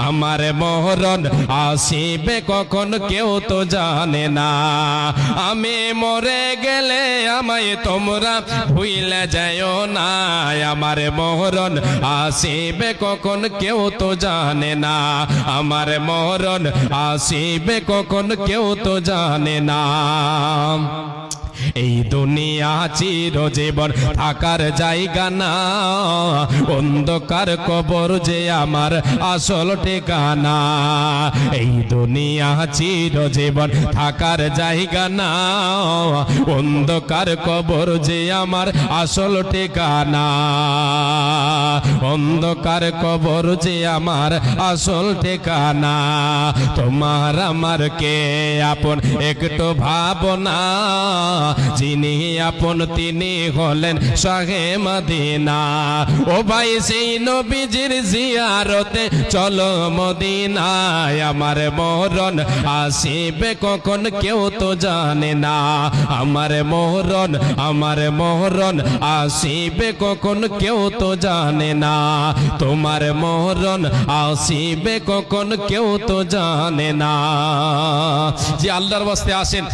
আমার মরণ আসিবে কখন কেউ তো জানে না। আমি মরে গেলে আমায় তোমরা ভুইলা যায়ও না। আমার মরণ আসিবে কখন কেউ তো জানে না। আমার মরণ আসিবে কখন কেউ তো জানে না। এই দুনিয়া চিরজীবন থাকার জায়গা না, অন্ধকার কবর যে আমার আসল ঠিকানা। এই দুনিয়া চিরজীবন থাকার জায়গা না, অন্ধকার কবর যে আমার আসল ঠিকানা। অন্ধকার কবর যে আমার আসল ঠিকানা। তোমার আমার কে আপন একটু ভাবনা, যিনি আপন তিনি হলেন শাহে মদিনা। ও ভাই সেই নবীজির জিয়ারতে চলো মদিনায়। আমার মরণ আসিবে কখন কেউ তো জানে না। আমার মরণ আসিবে কখন কেউ তো জানে না। তোমার মরণ আসিবে কখন কেউ তো জানে না। যে আল্লাহর ওয়াস্তে আসেন।